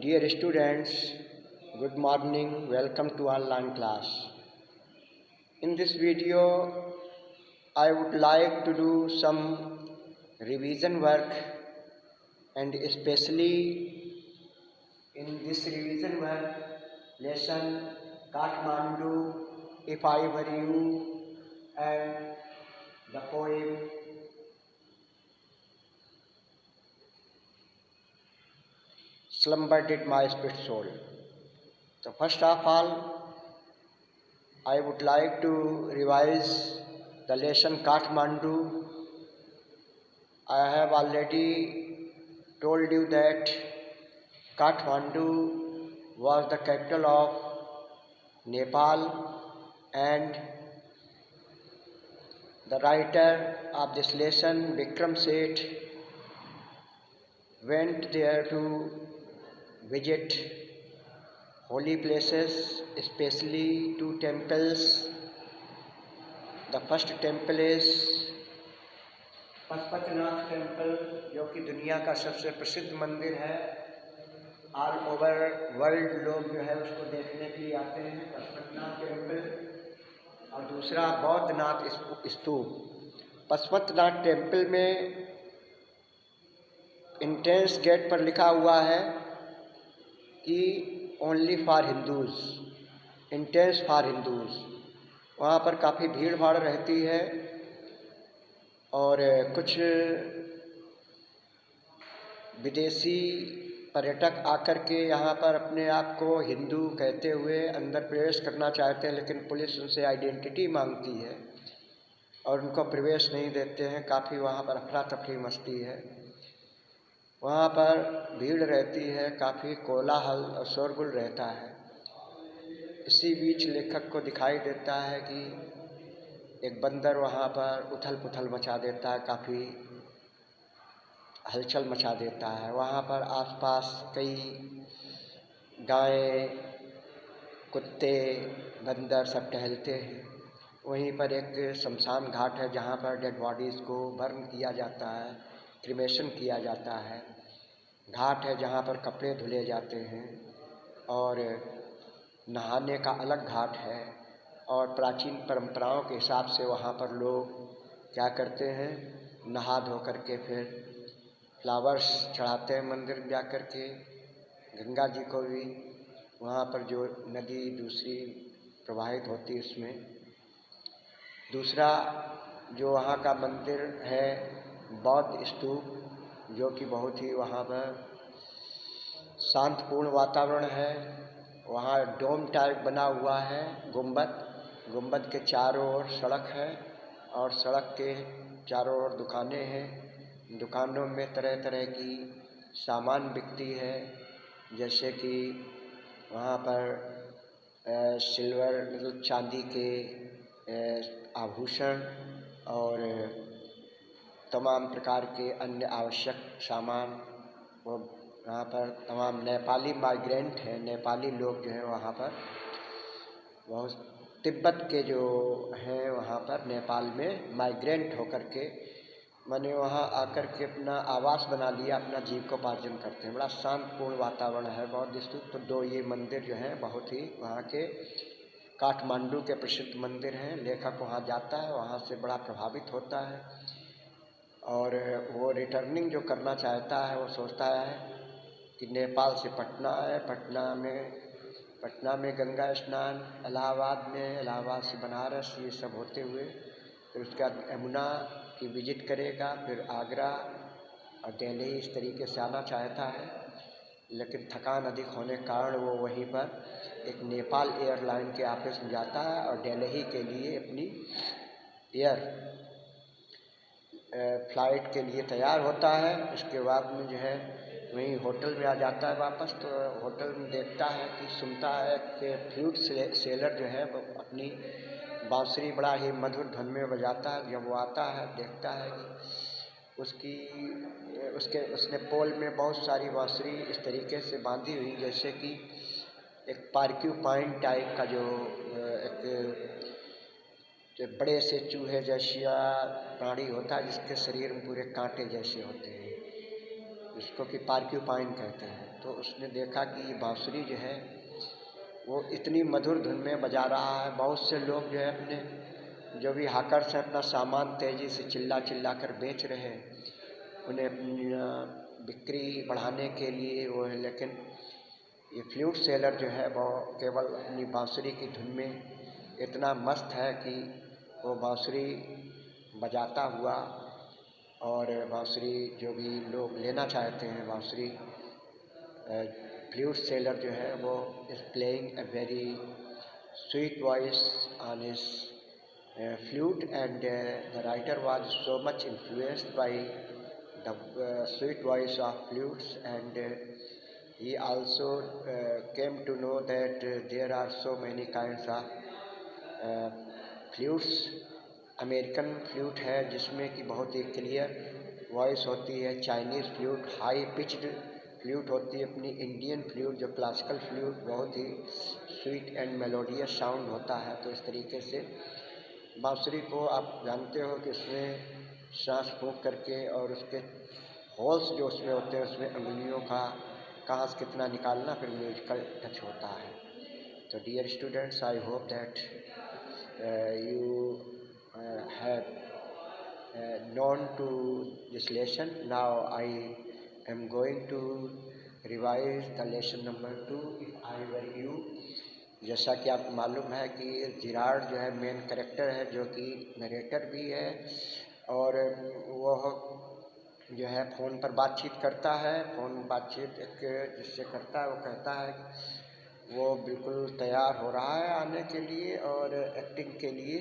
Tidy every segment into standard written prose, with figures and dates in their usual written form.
Dear students, good morning. Welcome to online class. In this video, I would like to do some revision work, and especially in this revision work, lesson Kathmandu, If I Were You, and the poem Slumber Did My Spirit Soul. So first of all, I would like to revise the lesson Kathmandu. I have already told you that Kathmandu was the capital of Nepal, and the writer of this lesson, Vikram Seth, went there to visit holy places, especially two temples. The first temple is Pashupatinath temple, जो कि दुनिया का सबसे प्रसिद्ध मंदिर है। All over world लोग जो है उसको देखने के लिए आते हैं, पशुपतिनाथ टेम्पल। और दूसरा बौद्धनाथ स्तूप। पशुपतिनाथ टेम्पल में एंट्रेंस गेट पर लिखा हुआ है कि only for Hindus, entrance for Hindus. वहाँ पर काफ़ी भीड़ भाड़ रहती है और कुछ विदेशी पर्यटक आकर के यहाँ पर अपने आप को हिंदू कहते हुए अंदर प्रवेश करना चाहते हैं, लेकिन पुलिस उनसे आइडेंटिटी मांगती है और उनको प्रवेश नहीं देते हैं। काफ़ी वहाँ पर अफरा तफरी मचती है, वहाँ पर भीड़ रहती है, काफ़ी कोलाहल और शोरगुल रहता है। इसी बीच लेखक को दिखाई देता है कि एक बंदर वहाँ पर उथल पुथल मचा देता है, काफ़ी हलचल मचा देता है। वहाँ पर आसपास कई गायें, कुत्ते, बंदर सब टहलते हैं। वहीं पर एक शमशान घाट है जहाँ पर डेड बॉडीज़ को बर्न किया जाता है, क्रिमेशन किया जाता है। घाट है जहाँ पर कपड़े धुले जाते हैं और नहाने का अलग घाट है। और प्राचीन परंपराओं के हिसाब से वहाँ पर लोग क्या करते हैं, नहा धो करके फिर फ्लावर्स चढ़ाते हैं मंदिर में जाकर के। गंगा जी को भी वहाँ पर जो नदी दूसरी प्रवाहित होती है उसमें। दूसरा जो वहाँ का मंदिर है बौद्ध स्तूप, जो कि बहुत ही वहाँ पर शांतपूर्ण वातावरण है। वहाँ डोम टाइप बना हुआ है, गुंबद के चारों ओर सड़क है और सड़क के चारों ओर दुकानें हैं। दुकानों में तरह तरह की सामान बिकती है, जैसे कि वहाँ पर सिल्वर मतलब चांदी के आभूषण और तमाम प्रकार के अन्य आवश्यक सामान। वो वहाँ पर तमाम नेपाली माइग्रेंट हैं, नेपाली लोग जो हैं वहाँ पर बहुत तिब्बत के जो हैं वहाँ पर नेपाल में माइग्रेंट होकर के माने वहाँ आकर के अपना आवास बना लिया, अपना जीविकोपार्जन करते हैं। बड़ा शांतपूर्ण वातावरण है बौद्ध स्तूप। तो दो ये मंदिर जो हैं बहुत ही वहाँ के काठमांडू के प्रसिद्ध मंदिर हैं। लेखक वहाँ जाता है, वहाँ से बड़ा प्रभावित होता है और वो रिटर्निंग जो करना चाहता है वो सोचता है कि नेपाल से पटना है, पटना में गंगा स्नान, इलाहाबाद से बनारस, ये सब होते हुए फिर उसके बाद यमुना की विजिट करेगा, फिर आगरा और दिल्ली, इस तरीके से आना चाहता है। लेकिन थकान अधिक होने के कारण वो वहीं पर एक नेपाल एयरलाइन के ऑफिस में जाता है और दिल्ली के लिए अपनी फ्लाइट के लिए तैयार होता है। उसके बाद में जो है वहीं होटल में आ जाता है वापस। तो होटल में देखता है कि सुनता है कि फ्लूट सेलर जो है वो अपनी बांसुरी बड़ा ही मधुर धुन में बजाता है। जब वो आता है देखता है कि उसने पोल में बहुत सारी बांसुरी इस तरीके से बांधी हुई जैसे कि एक पार्क्यूपाइन टाइप का जो बड़े से चूहे जैसा प्राणी होता है जिसके शरीर में पूरे कांटे जैसे होते हैं। जिसको कि पार्क्यूपाइन कहते हैं। तो उसने देखा कि ये बांसुरी जो है वो इतनी मधुर धुन में बजा रहा है। बहुत से लोग जो है अपने जो भी हाकर्स हैं अपना सामान तेज़ी से चिल्ला चिल्ला कर बेच रहे हैं, उन्हें अपनी बिक्री बढ़ाने के लिए वो है। लेकिन ये फ्लूट सेलर जो है वो केवल अपनी बांसुरी की धुन में इतना मस्त है कि वो बांसुरी बजाता हुआ, और बांसुरी जो भी लोग लेना चाहते हैं बांसुरी, फ्लूट सेलर जो है वो is playing a very sweet voice on his flute, and the writer was so much influenced by the sweet voice of flutes, and he also came to know that there are so many kinds of flutes. American flute है जिसमें कि बहुत ही clear voice होती है, Chinese flute high pitched flute होती है, अपनी Indian flute जो क्लासिकल फ्लूट बहुत ही स्वीट एंड मेलोडियस साउंड होता है। तो इस तरीके से बांसुरी को आप जानते हो कि उसमें सांस फूंक करके और उसके होल्स जो उसमें होते हैं उसमें उंगलियों का कहाँ से कितना निकालना फिर म्यूजिकल टच होता है। तो dear students, I hope that you have known to this lesson. Now I am going to revise the lesson number 2 if I were you। जैसा कि आपको मालूम है कि जिरार्ड जो है मेन कैरेक्टर है, जो कि नरेटर भी है, और वह जो है फ़ोन पर बातचीत करता है। फ़ोन बातचीत एक जिससे करता है वो कहता है वो बिल्कुल तैयार हो रहा है आने के लिए और एक्टिंग के लिए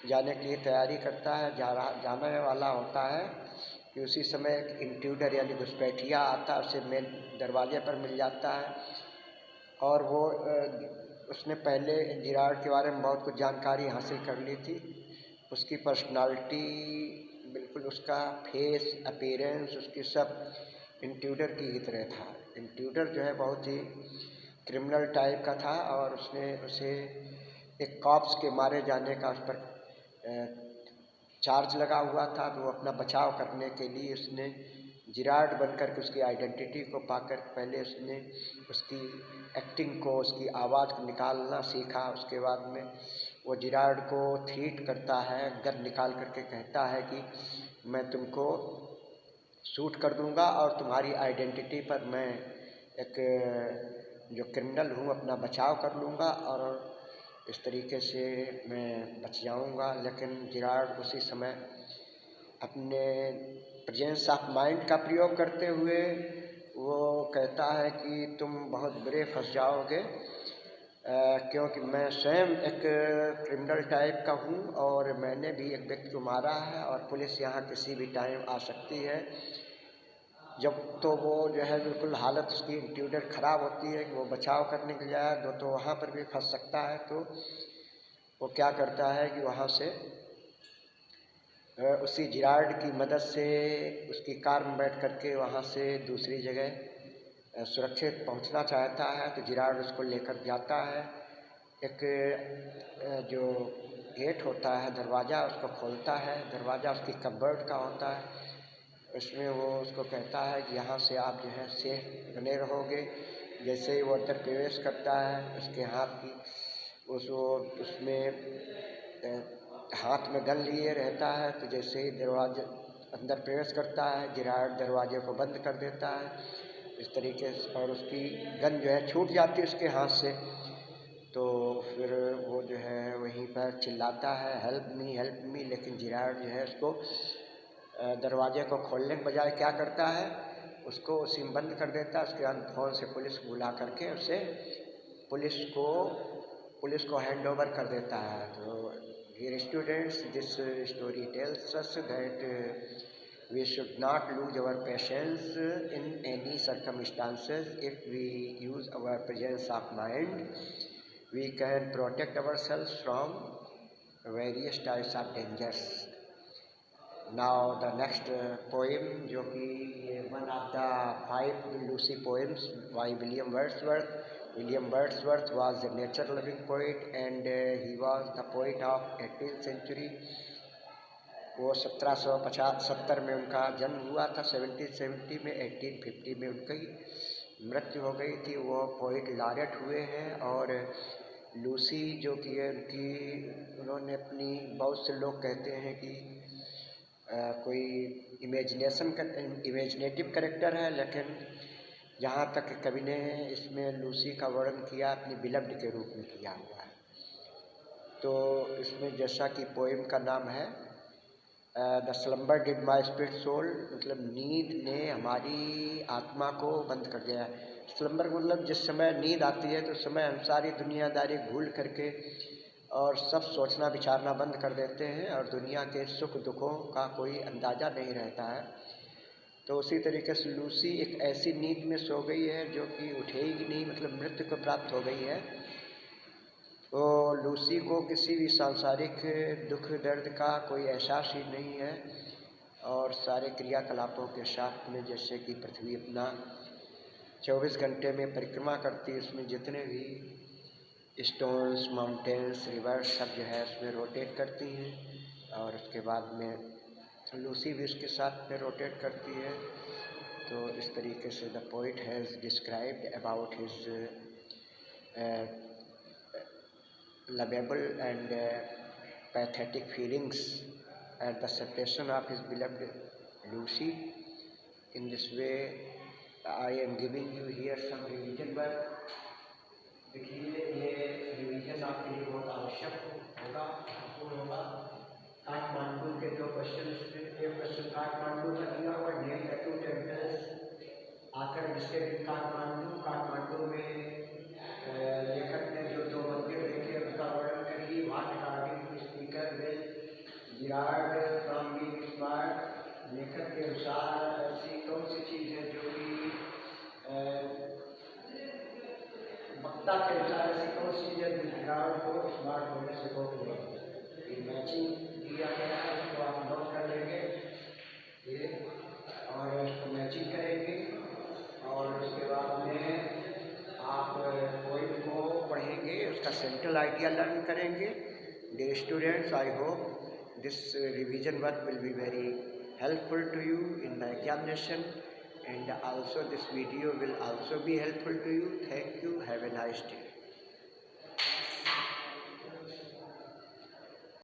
जाने के लिए तैयारी करता है, जाने वाला होता है कि उसी समय एक इंट्रूडर यानी घुसपैठिया आता है, उसे मेन दरवाजे पर मिल जाता है। और वो उसने पहले जिरार्ड के बारे में बहुत कुछ जानकारी हासिल कर ली थी। उसकी पर्सनालिटी बिल्कुल, उसका फेस अपीयरेंस, उसकी सब इंट्रूडर की ही तरह था। इंट्रूडर जो है बहुत ही क्रिमिनल टाइप का था, और उसने उसे एक कॉप्स के मारे जाने का उस पर चार्ज लगा हुआ था। तो वो अपना बचाव करने के लिए उसने जिरार्ड बनकर के उसकी आइडेंटिटी को पाकर पहले उसने उसकी एक्टिंग को, उसकी आवाज़ को निकालना सीखा। उसके बाद में वो जिरार्ड को थ्रीट करता है, गन निकाल करके कहता है कि मैं तुमको शूट कर दूंगा और तुम्हारी आइडेंटिटी पर मैं एक जो क्रिमिनल हूँ अपना बचाव कर लूँगा और इस तरीके से मैं बच जाऊँगा। लेकिन जिरार्ड उसी समय अपने प्रेजेंस ऑफ माइंड का प्रयोग करते हुए वो कहता है कि तुम बहुत बुरे फंस जाओगे, क्योंकि मैं स्वयं एक क्रिमिनल टाइप का हूँ और मैंने भी एक व्यक्ति को मारा है और पुलिस यहाँ किसी भी टाइम आ सकती है। जब तो वो जो है बिल्कुल हालत उसकी इंट्रूडर ख़राब होती है कि वो बचाव करने के जाए तो वहाँ पर भी फंस सकता है। तो वो क्या करता है कि वहाँ से उसी जिरार्ड की मदद से उसकी कार में बैठ करके वहाँ से दूसरी जगह सुरक्षित पहुँचना चाहता है। तो जिरार्ड उसको लेकर जाता है, एक जो गेट होता है दरवाज़ा उसको खोलता है। दरवाज़ा उसकी कबर्ड का होता है, उसमें वो उसको कहता है कि यहाँ से आप जो है सेफ बने रहोगे। जैसे ही वो अंदर प्रवेश करता है उसके हाथ की उसमें हाथ में गन लिए रहता है। तो जैसे ही दरवाजे अंदर प्रवेश करता है जिरार्ड दरवाजे को बंद कर देता है इस तरीके से, और उसकी गन जो है छूट जाती है उसके हाथ से। तो फिर वो जो है वहीं पर चिल्लाता है हेल्प मी, लेकिन जिरार्ड जो है उसको दरवाजे को खोलने के बजाय क्या करता है उसको उसी में बंद कर देता है। उसके बाद फ़ोन से पुलिस बुला करके उसे पुलिस को हैंड ओवर कर देता है। तो dear students, this story tells us that we should not lose our patience in any circumstances. If we use our presence of mind, we can protect ourselves from various types of dangers. Now the next poem, जो कि one of the 5 Lucy poems by William Wordsworth. William Wordsworth was a nature-loving poet, and he was the poet of 18th century. वो 1770 में उनका जन्म हुआ था, 1770 में, 1850 में उनकी मृत्यु हो गई थी। वो पोइट लॉरेट हुए हैं। और लूसी जो कि है उनकी, उन्होंने अपनी, बहुत से लोग कहते हैं कि कोई इमेजिनेटिव कैरेक्टर है, लेकिन जहाँ तक कवि ने इसमें लूसी का वर्णन किया अपनी बिलव्ड के रूप में किया हुआ है। तो इसमें जैसा कि पोएम का नाम है the slumber did my spirit soul, मतलब नींद ने हमारी आत्मा को बंद कर दिया है। स्लम्बर मतलब जिस समय नींद आती है तो उस समय हम सारी दुनियादारी भूल करके और सब सोचना विचारना बंद कर देते हैं और दुनिया के सुख दुखों का कोई अंदाज़ा नहीं रहता है। तो उसी तरीके से लूसी एक ऐसी नींद में सो गई है जो कि उठेगी नहीं, मतलब मृत्यु को प्राप्त हो गई है। तो लूसी को किसी भी सांसारिक दुख दर्द का कोई एहसास ही नहीं है और सारे क्रियाकलापों के साथ में, जैसे कि पृथ्वी अपना 24 घंटे में परिक्रमा करती है, उसमें जितने भी स्टोन्स, माउंटेन्स, रिवर्स सब जो है उसमें रोटेट करती हैं और उसके बाद में लूसी भी उसके साथ में रोटेट करती है। तो इस तरीके से the poet has described about his lovable and pathetic feelings at the separation of his beloved Lucy. In this way, I am giving you here some revision work. देखिए ये रिवीजन आपके लिए बहुत आवश्यक होगा, महत्वपूर्ण होगा। काठमांडू के दो क्वेश्चन इसमें, एक क्वेश्चन काठमांडू का दिया हुआ, नेम द टू टेम्पल्स आकर जिसके काठमांडू, काठमांडू में लेखक ने जो दो मंदिर देखे उनका वर्णन करिए। What according speaker will Gerrard from being inspired, लेखक के अनुसार ऐसी कौन सी चीज़ है जो कि वक्ता के अनुसार ऐसी कौन सी चीज़ है जो जिरार्ड को स्मार्ट होने से रोक देगी। ये मैचिंग दिया गया है, इसको आप नोट कर लेंगे ये और इसको मैचिंग करेंगे और उसके बाद में आप पोइम को पढ़ेंगे, उसका सेंट्रल आइडिया लर्न करेंगे। Dear students, I hope this revision work will be very helpful to you in the examination, and also this video will also be helpful to you. Thank you. Have a nice day.